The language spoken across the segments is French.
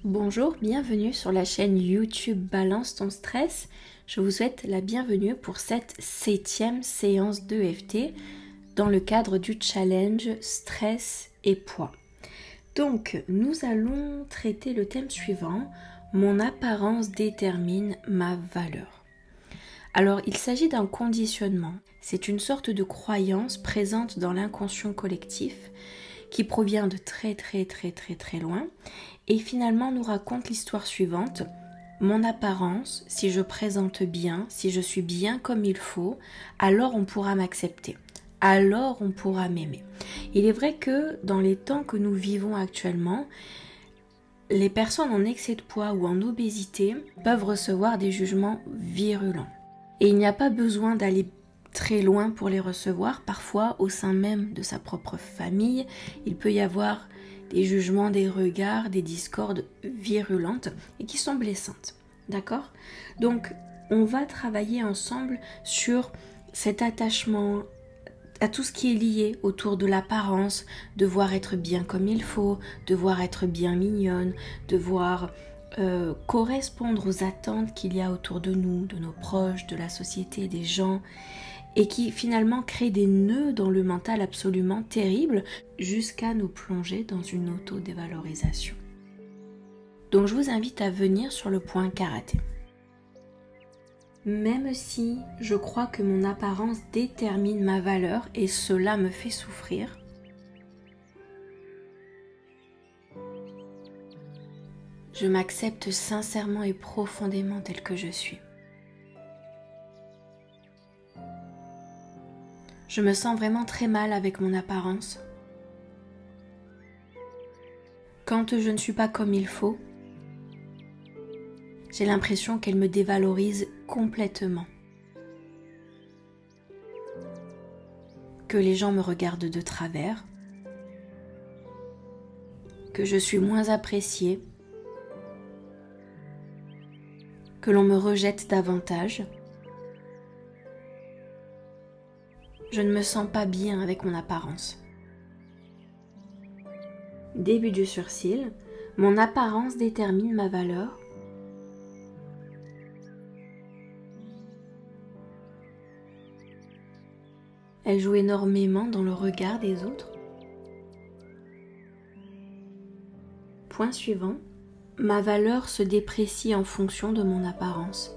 Bonjour, bienvenue sur la chaîne YouTube Balance ton stress. Je vous souhaite la bienvenue pour cette 7e séance d'EFT dans le cadre du challenge stress et poids. Donc, nous allons traiter le thème suivant, mon apparence détermine ma valeur. Alors, il s'agit d'un conditionnement. C'est une sorte de croyance présente dans l'inconscient collectif qui provient de très loin et finalement nous raconte l'histoire suivante. Mon apparence, si je présente bien, si je suis bien comme il faut, alors on pourra m'accepter, alors on pourra m'aimer. Il est vrai que dans les temps que nous vivons actuellement, les personnes en excès de poids ou en obésité peuvent recevoir des jugements virulents. Et il n'y a pas besoin d'aller très loin pour les recevoir. Parfois, au sein même de sa propre famille, il peut y avoir des jugements, des regards, des discordes virulentes et qui sont blessantes. D'accord ? Donc, on va travailler ensemble sur cet attachement à tout ce qui est lié autour de l'apparence, devoir être bien comme il faut, devoir être bien mignonne, devoir correspondre aux attentes qu'il y a autour de nous, de nos proches, de la société, des gens, et qui finalement crée des nœuds dans le mental absolument terribles jusqu'à nous plonger dans une auto-dévalorisation. Donc je vous invite à venir sur le point karaté. Même si je crois que mon apparence détermine ma valeur et cela me fait souffrir, je m'accepte sincèrement et profondément tel que je suis. Je me sens vraiment très mal avec mon apparence. Quand je ne suis pas comme il faut, j'ai l'impression qu'elle me dévalorise complètement. Que les gens me regardent de travers, que je suis moins appréciée, que l'on me rejette davantage. Je ne me sens pas bien avec mon apparence. Début du sursil, mon apparence détermine ma valeur. Elle joue énormément dans le regard des autres. Point suivant, ma valeur se déprécie en fonction de mon apparence.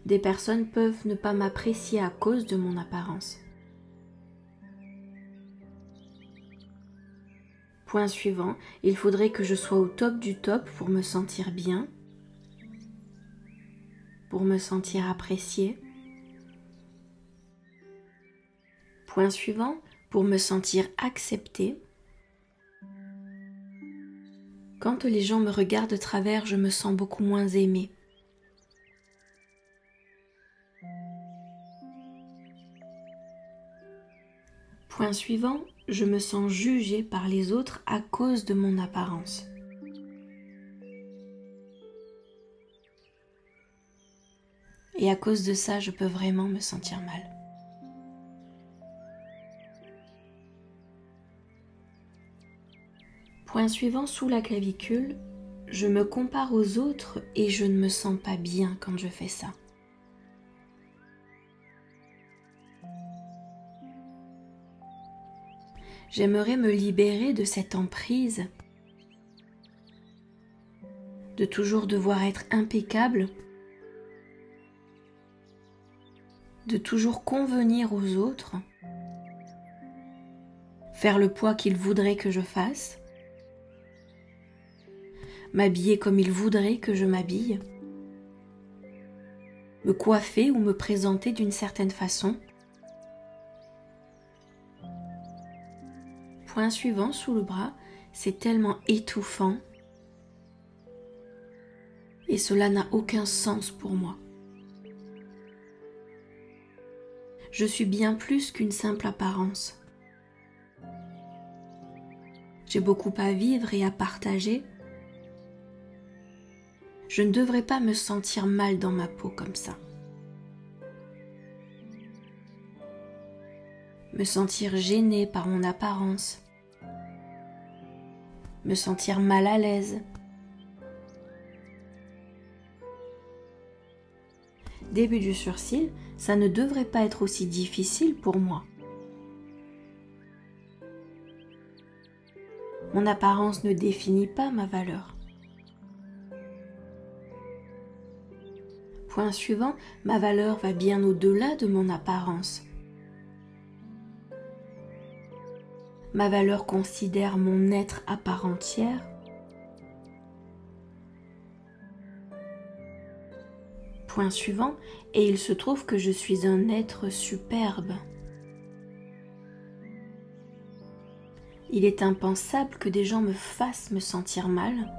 Des personnes peuvent ne pas m'apprécier à cause de mon apparence. Point suivant, il faudrait que je sois au top du top pour me sentir bien, pour me sentir appréciée. Point suivant, pour me sentir acceptée. Quand les gens me regardent de travers, je me sens beaucoup moins aimée. Point suivant, je me sens jugée par les autres à cause de mon apparence. Et à cause de ça, je peux vraiment me sentir mal. Point suivant, sous la clavicule, je me compare aux autres et je ne me sens pas bien quand je fais ça. J'aimerais me libérer de cette emprise, de toujours devoir être impeccable, de toujours convenir aux autres, faire le poids qu'ils voudraient que je fasse, m'habiller comme ils voudraient que je m'habille, me coiffer ou me présenter d'une certaine façon. Point suivant, sous le bras, c'est tellement étouffant et cela n'a aucun sens pour moi. Je suis bien plus qu'une simple apparence. J'ai beaucoup à vivre et à partager. Je ne devrais pas me sentir mal dans ma peau comme ça. me sentir gênée par mon apparence, me sentir mal à l'aise. Début du sourcil, ça ne devrait pas être aussi difficile pour moi. Mon apparence ne définit pas ma valeur. Point suivant, ma valeur va bien au-delà de mon apparence. Ma valeur considère mon être à part entière. Point suivant, et il se trouve que je suis un être superbe. Il est impensable que des gens me fassent me sentir mal.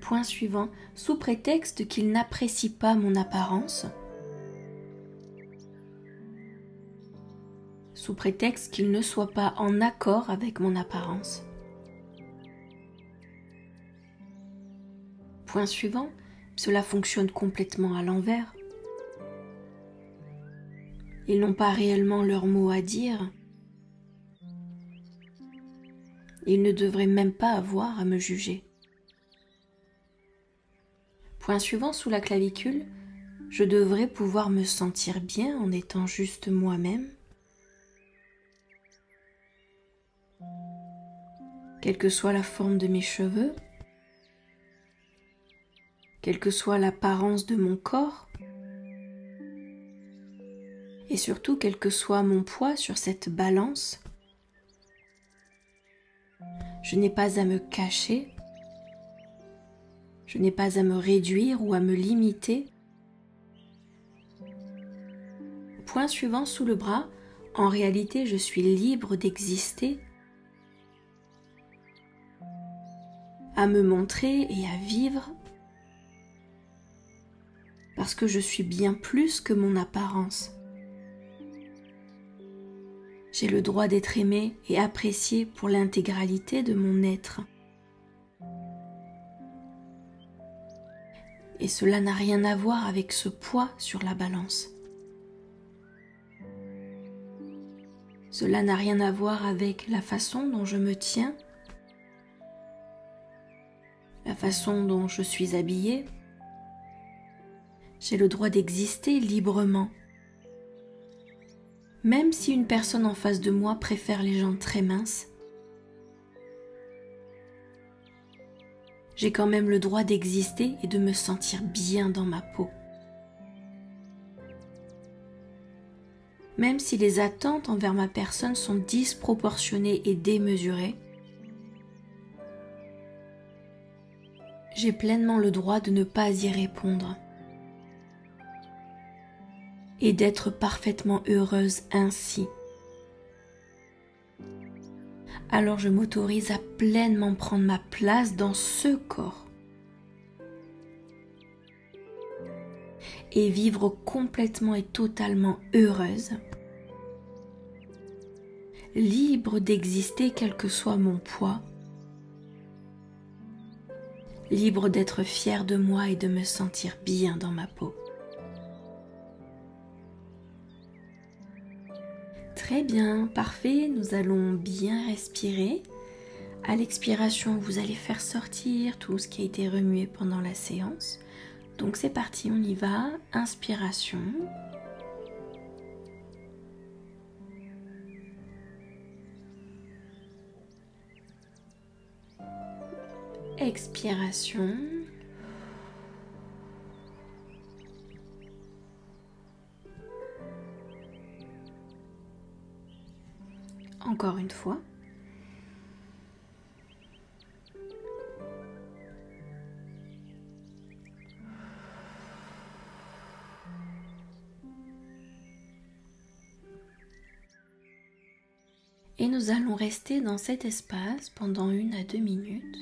Point suivant, sous prétexte qu'ils n'apprécient pas mon apparence, sous prétexte qu'ils ne soient pas en accord avec mon apparence. Point suivant, cela fonctionne complètement à l'envers. Ils n'ont pas réellement leur mot à dire. Ils ne devraient même pas avoir à me juger. Point suivant, sous la clavicule, je devrais pouvoir me sentir bien en étant juste moi-même. Quelle que soit la forme de mes cheveux, quelle que soit l'apparence de mon corps, et surtout quel que soit mon poids sur cette balance, je n'ai pas à me cacher, je n'ai pas à me réduire ou à me limiter. Point suivant, sous le bras, en réalité je suis libre d'exister, à me montrer et à vivre, parce que je suis bien plus que mon apparence. J'ai le droit d'être aimée et appréciée pour l'intégralité de mon être. Et cela n'a rien à voir avec ce poids sur la balance. Cela n'a rien à voir avec la façon dont je me tiens, la façon dont je suis habillée. J'ai le droit d'exister librement. Même si une personne en face de moi préfère les gens très minces, j'ai quand même le droit d'exister et de me sentir bien dans ma peau. Même si les attentes envers ma personne sont disproportionnées et démesurées, j'ai pleinement le droit de ne pas y répondre et d'être parfaitement heureuse ainsi. Alors je m'autorise à pleinement prendre ma place dans ce corps et vivre complètement et totalement heureuse, libre d'exister quel que soit mon poids, libre d'être fière de moi et de me sentir bien dans ma peau. Très bien, parfait, nous allons bien respirer. À l'expiration, vous allez faire sortir tout ce qui a été remué pendant la séance. Donc c'est parti, on y va. Inspiration. Expiration. Encore une fois. Et nous allons rester dans cet espace pendant 1 à 2 minutes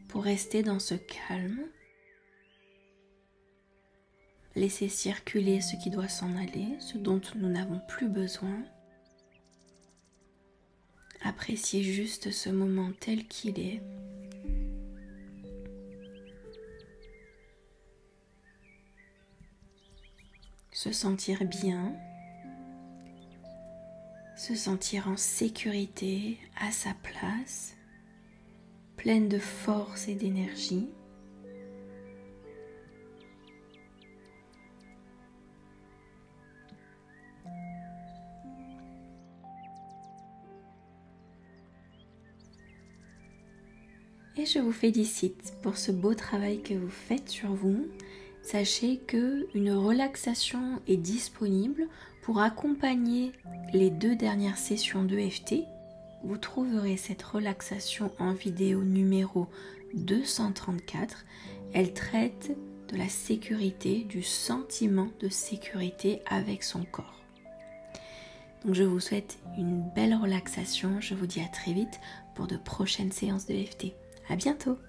pour rester dans ce calme. Laisser circuler ce qui doit s'en aller, ce dont nous n'avons plus besoin. Appréciez juste ce moment tel qu'il est. se sentir bien, se sentir en sécurité, à sa place, pleine de force et d'énergie. Et je vous félicite pour ce beau travail que vous faites sur vous. Sachez qu'une relaxation est disponible pour accompagner les 2 dernières sessions d'EFT. Vous trouverez cette relaxation en vidéo numéro 234. Elle traite de la sécurité, du sentiment de sécurité avec son corps. Donc je vous souhaite une belle relaxation. Je vous dis à très vite pour de prochaines séances d'EFT. À bientôt!